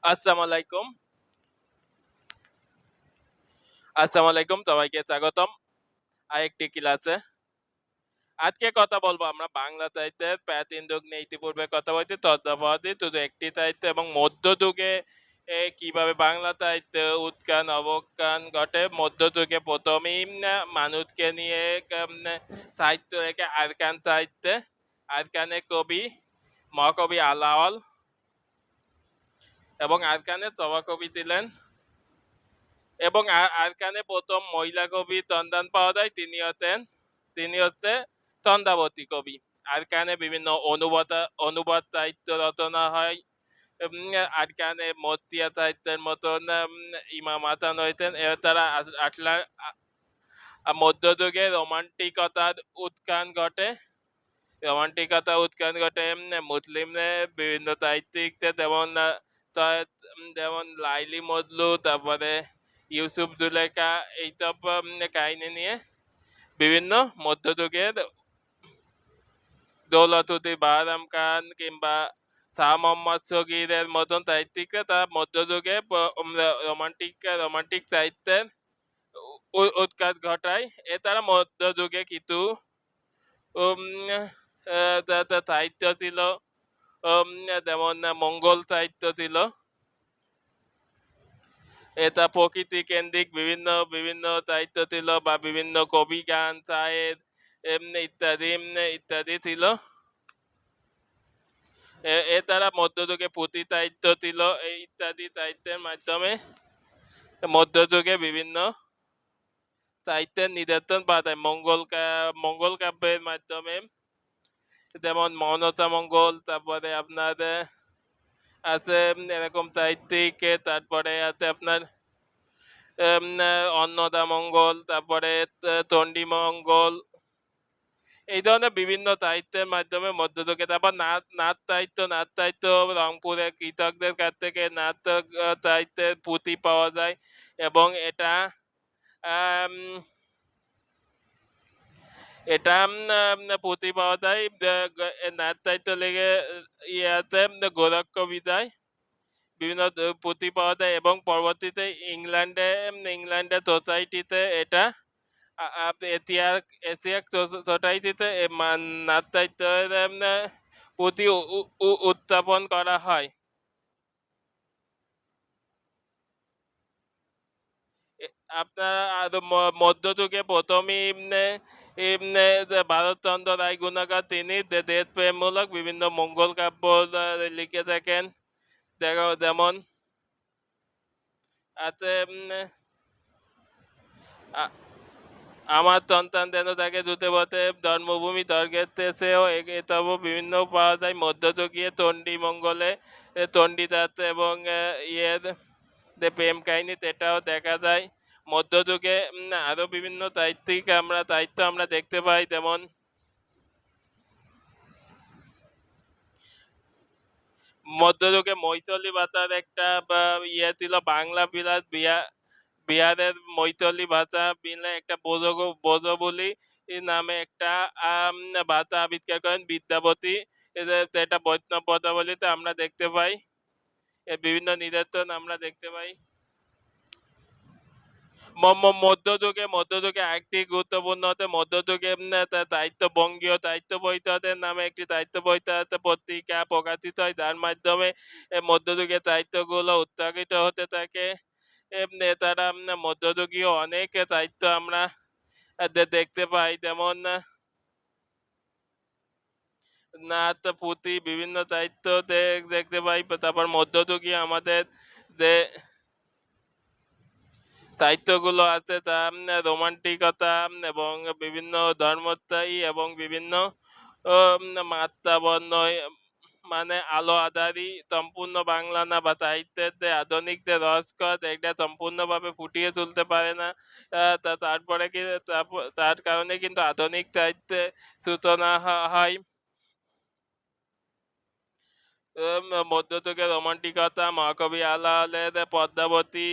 আসসালামু আলাইকুম। আসসালামু আলাইকুম, সবাইকে স্বাগতম আরেকটি ক্লাসে। আজকে কথা বলবো আমরা বাংলা সাহিত্যের প্রাচীন যুগ নিয়ে। ইতিপূর্বে কথা বলছি তদ্যাবধি শুধু একটি সাহিত্য এবং মধ্যযুগে কিভাবে বাংলা সাহিত্যে উত্থান অবস্থান ঘটে। মধ্যযুগে প্রথমেই মানুষকে নিয়ে সাহিত্য রেখে আরকান সাহিত্যে আরকানে কবি মহাকবি আলাওল এবং আরকানের সভাকবি ছিলেন, এবং আরকানে প্রথম মহিলা কবি সন্ধান পাওয়া যায়। তিনি হচ্ছে চন্দ্রাবতী কবি। আরকানে বিভিন্ন অনুবাদ সাহিত্য রচনা হয়। আরকানে মতিয়া সাহিত্যের মতন ইমাম হাসান হয়েছেন। তারা আটলার মধ্যযুগে রোমান্টিকতার উত্থান ঘটে। মুসলিমদের বিভিন্ন সাহিত্যিকদের যেমন লাইলি মজলু, তারপরে ইউসুফ জুলেখা, এইসব কাহিনী নিয়ে বিভিন্ন মধ্যযুগের দৌলতুদ্দিন বাহরাম খান কিংবা শাহ মোহাম্মদ শগীরের মতন সাহিত্যিকরা তারা মধ্যযুগে রোমান্টিক সাহিত্যের উৎখাত ঘটায়। তারা মধ্যযুগে কিছু সাহিত্য ছিল, যেমন মঙ্গল সাহিত্য ছিল। এটা প্রকৃতি কেন্দ্রিক বিভিন্ন বিভিন্ন সাহিত্য ছিল, বা বিভিন্ন কবি গান শায়ের ইত্যাদি ইত্যাদি ছিল। এছাড়া মধ্যযুগে পুঁথি সাহিত্য ছিল। এই ইত্যাদি সাহিত্যের মাধ্যমে মধ্যযুগে বিভিন্ন সাহিত্যের নিদর্শন পাওয়া যায়। মঙ্গল কাব্যের মাধ্যমে, যেমন মনসা মঙ্গল, তারপরে আপনার আছে এরকম সাহিত্যিক, তারপরে আছে আপনার অন্নদা মঙ্গল, তারপরে চণ্ডী মঙ্গল, এই ধরনের বিভিন্ন সাহিত্যের মাধ্যমে মধ্যযুগে। তারপর নাচ সাহিত্য রংপুরের কৃষকদের কাছ থেকে নাচ সাহিত্যের পুঁথি পাওয়া যায়, এবং এটা পুঁথি পাওয়া যায়। নাচ সাহিত্য লেগে আছে গোরখ কবিতায় বিভিন্ন পুঁথি পাওয়া যায়, এবং পরবর্তীতে ইংল্যান্ডের সোসাইটিতে এটা এশিয়াক সোসাইটিতে নাচ সাহিত্যের পুঁথি উত্থাপন করা হয়। আপনার মধ্যযুগে প্রথমেই ভারতচন্দ্র রায় গুণাকার তিনি দেশপ্রেমমূলক বিভিন্ন মঙ্গল কাব্য লিখে থাকেন। যেমন আছে আমার সন্তান যেন তাকে দূতে পথে জন্মভূমি স্বর্গেতে, সেও এসব বিভিন্ন পাওয়া যায়। মধ্যযুগীয় চণ্ডী মঙ্গলে চণ্ডীদাস এবং ইয়ের যে প্রেম কাহিনী, সেটাও দেখা যায়। মধ্যযুগে আরো বিভিন্ন সাহিত্য আমরা দেখতে পাই, যেমন মধ্যযুগে মৈথিলী ভাষার একটা ছিল, বাংলা বিলাস বিহারের মৈথিলী ভাষা মিলে একটা বোধবলি নামে একটা ভাষা আবিষ্কার করেন বিদ্যাপতি। এটা বৈষ্ণব পদাবলিতে আমরা দেখতে পাই, বিভিন্ন নিদর্শন আমরা দেখতে পাই। মধ্যযুগে আরেকটি গুরুত্বপূর্ণ হতে মধ্যযুগে বঙ্গীয় সাহিত্য পরিষদের নামে একটি সাহিত্য পরিষদ পত্রিকা প্রকাশিত হয়, যার মাধ্যমে মধ্যযুগে সাহিত্যগুলো উত্থাপিত হতে থাকে। তারা মধ্যযুগীয় অনেক সাহিত্য আমরা দেখতে পাই, যেমন নাচ পুঁথি বিভিন্ন সাহিত্য দেখতে পাই। তারপর মধ্যযুগীয় আমাদের যে সাহিত্যগুলো আছে তা রোমান্টিকতা এবং বিভিন্ন ধর্মস্থায়ী এবং বিভিন্ন মাত্রাবর্ণ, মানে আলো আধারি সম্পূর্ণ বাংলা না, বা সাহিত্যের যে আধুনিক যে রসকস এটা সম্পূর্ণভাবে ফুটিয়ে তুলতে পারে না। তারপরে কি তার কারণে কিন্তু আধুনিক সাহিত্যে সূচনা হয়। মধ্যযুগে রোমান্টিকতা মহাকবি আলাওলের পদ্মাবতী